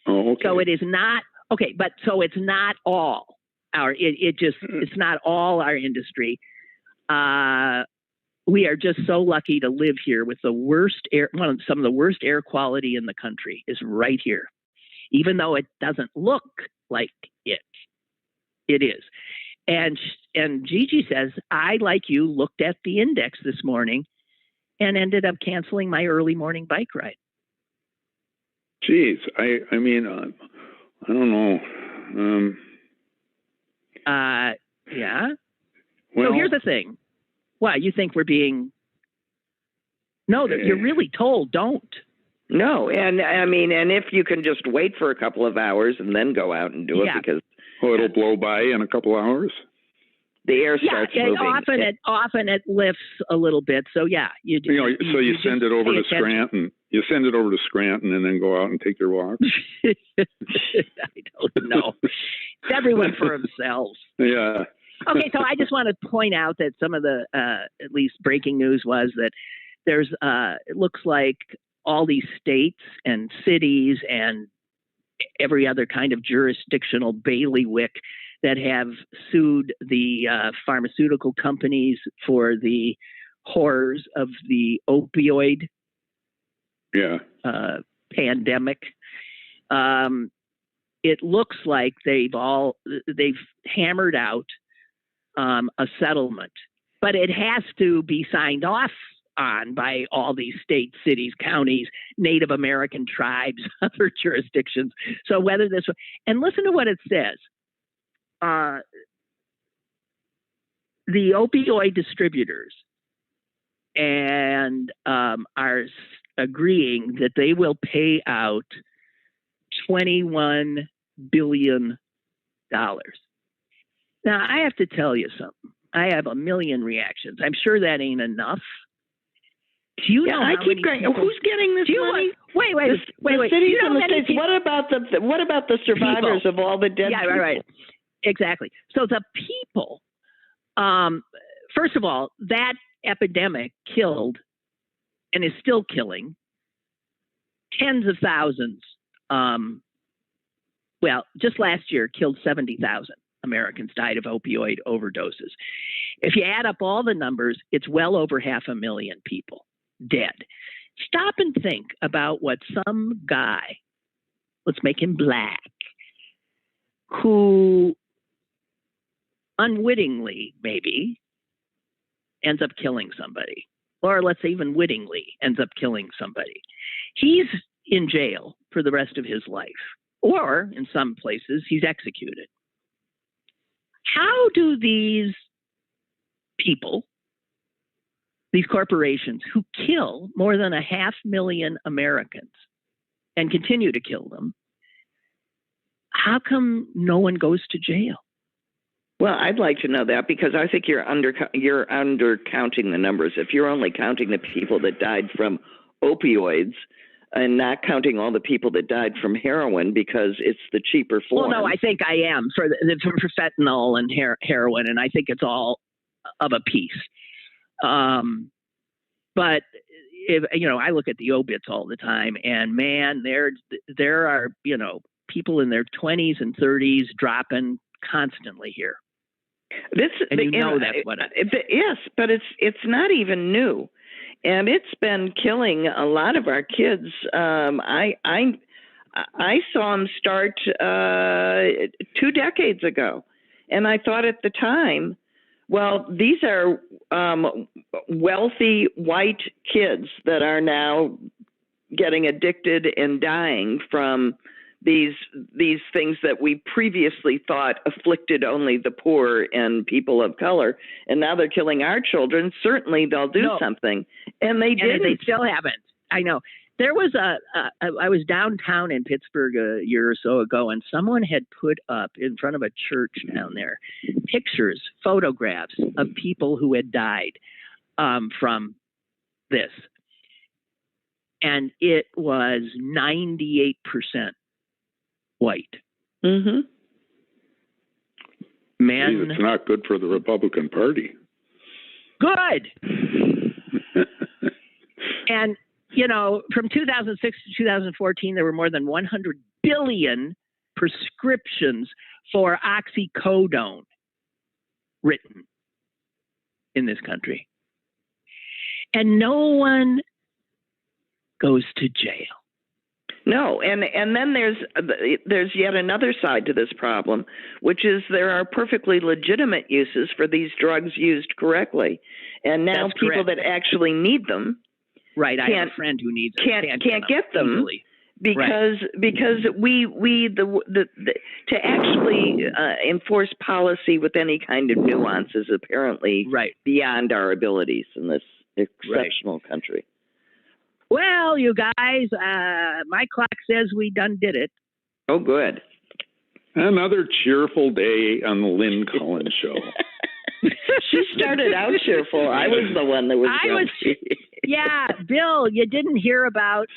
Oh, okay. So it is not it's not all our. It's not all our industry. We are just so lucky to live here with the worst air. Some of the worst air quality in the country is right here, even though it doesn't look like it. It is. And Gigi says, I, like you, looked at the index this morning and ended up canceling my early morning bike ride. Geez, I mean, I don't know. Yeah. Well, So here's the thing. Well, you think we're being... No, that you're really told don't. No, and I mean, and if you can just wait for a couple of hours and then go out and do it, because it'll blow by in a couple of hours. The air starts moving. Often it lifts a little bit. So you do. So you send it over to Scranton. You send it over to Scranton and then go out and take your walk. I don't know. It's everyone for themselves. Yeah. Okay, so I just want to point out that some of the at least breaking news was that there's it looks like all these states and cities and every other kind of jurisdictional bailiwick that have sued the pharmaceutical companies for the horrors of the opioid pandemic. It looks like they've hammered out a settlement, but it has to be signed off on by all these states, cities, counties, Native American tribes, other jurisdictions. So whether this, and listen to what it says. The opioid distributors and are agreeing that they will pay out $21 billion. Now, I have to tell you something. I have a million reactions. I'm sure that ain't enough. Do you know? I keep going. Who's getting this money? Wait. The cities and the states. What about the survivors of all the dead people? Right. Exactly. So the people. First of all, that epidemic killed, and is still killing, tens of thousands. Well, just last year, killed 70,000 Americans died of opioid overdoses. If you add up all the numbers, it's well over 500,000 people dead. Stop and think about what some guy, let's make him black, who unwittingly maybe ends up killing somebody, or let's say even wittingly ends up killing somebody. He's in jail for the rest of his life, or in some places he's executed. How do these people, these corporations who kill more than 500,000 Americans and continue to kill them, how come no one goes to jail? Well, I'd like to know that, because I think you're undercounting the numbers. If you're only counting the people that died from opioids and not counting all the people that died from heroin because it's the cheaper form. Well, no, I think I am for fentanyl and heroin, and I think it's all of a piece. But if I look at the obits all the time, and man, there are people in their 20s and 30s dropping constantly here. That's what yes, but it's not even new, and it's been killing a lot of our kids. I saw them start 2 decades ago, and I thought at the time, well, these are wealthy white kids that are now getting addicted and dying from these things that we previously thought afflicted only the poor and people of color, and now they're killing our children. Certainly they'll do something, and they didn't. They still haven't. I know. There was I was downtown in Pittsburgh a year or so ago, and someone had put up in front of a church down there pictures, photographs of people who had died from this. And it was 98% white. Mm-hmm. Men. It's not good for the Republican Party. Good. And from 2006 to 2014, there were more than 100 billion prescriptions for oxycodone written in this country. And no one goes to jail. No, and then there's yet another side to this problem, which is there are perfectly legitimate uses for these drugs used correctly, and now That's people correct. that actually need them, right? I have a friend who needs it. can't get them easily. because we to actually enforce policy with any kind of nuance is apparently beyond our abilities in this exceptional country. Well, you guys, my clock says we done did it. Oh, good. Another cheerful day on the Lynn Cullen show. She started out cheerful. I was the one that was grumpy. Yeah, Bill, you didn't hear about,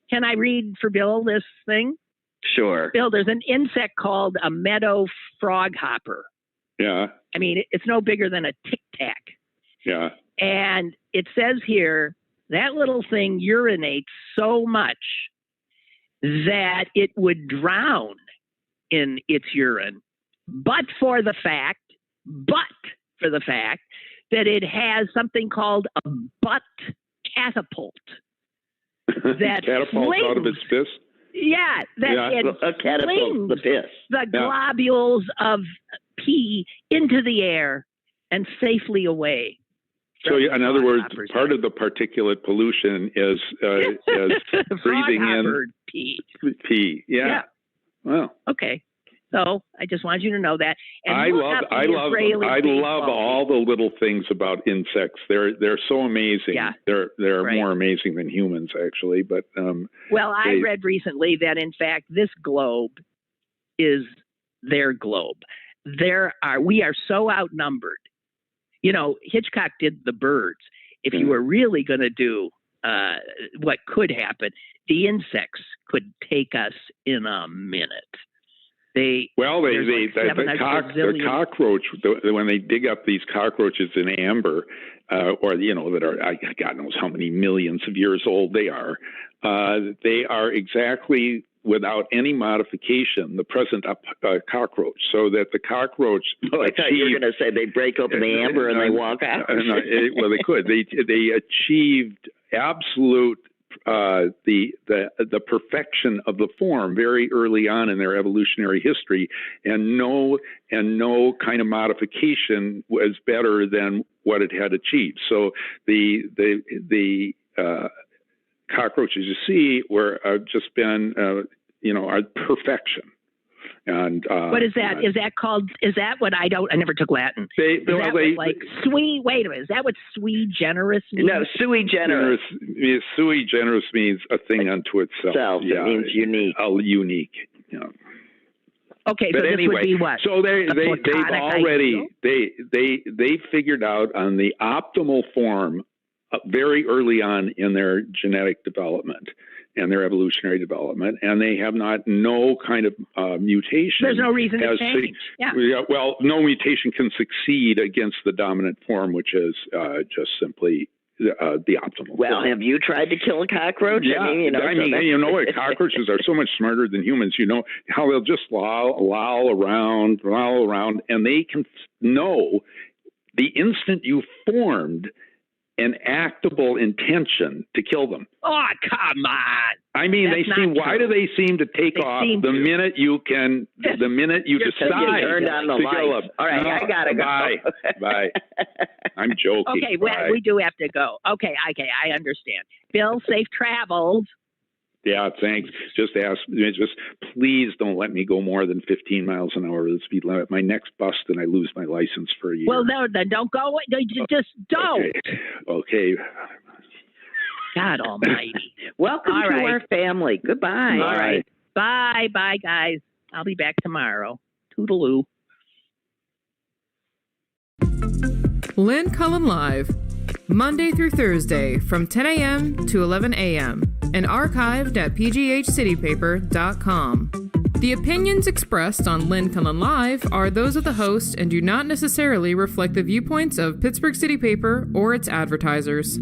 can I read for Bill this thing? Sure. Bill, there's an insect called a meadow froghopper. Yeah. I mean, it's no bigger than a tic tac. Yeah. And it says here, that little thing urinates so much that it would drown in its urine, but for the fact that it has something called a butt catapult. That catapult out of its piss? Yeah, a catapult the piss. The globules of pee into the air and safely away. So, in other words, part of the particulate pollution is breathing in pee. Yeah. Well. Okay. So I just wanted you to know that. And I love all the little things about insects. They're so amazing. Yeah. They're more amazing than humans, actually. But I read recently that in fact this globe is their globe. We are so outnumbered. You know, Hitchcock did the birds. If you were really going to do what could happen, the insects could take us in a minute. The cockroach, when they dig up these cockroaches in amber, that are, God knows how many millions of years old they are exactly without any modification the present cockroach, so that the cockroach. I thought you were going to say they break open the amber and they walk out. Well, they could. They achieved absolute. The perfection of the form very early on in their evolutionary history, and no kind of modification was better than what it had achieved. So the cockroaches you see were just been are perfection. And what is that? Is that called? Is that what I never took Latin? Sui generis means? No, sui generis. Sui generis means a thing unto itself. Yeah, it means unique. Unique. Yeah. Okay, but so anyway, this would be what? So they've already they figured out on the optimal form very early on in their genetic development and their evolutionary development, and they have no kind of mutation. There's no reason to change. Well, no mutation can succeed against the dominant form, which is just simply the optimal form. Have you tried to kill a cockroach? Yeah, what? Cockroaches are so much smarter than humans. You know how they'll just loll around, and they can know the instant you formed an actable intention to kill them. Oh, come on! I mean, why do they seem to take off the minute you decide turned on the to kill them? All right, I gotta go. Bye. I'm joking. Okay, we do have to go. Okay, I understand. Bill, safe travels. Yeah, thanks. Just please don't let me go more than 15 miles an hour the speed limit. My neck's bust and I lose my license for a year. Well, no, then don't go. Just don't. Okay. God almighty. Welcome to our family. Goodbye. All right. Bye, guys. I'll be back tomorrow. Toodaloo. Lynn Cullen Live, Monday through Thursday from 10 a.m. to 11 a.m. and archived at pghcitypaper.com. The opinions expressed on Lynn Cullen Live are those of the host and do not necessarily reflect the viewpoints of Pittsburgh City Paper or its advertisers.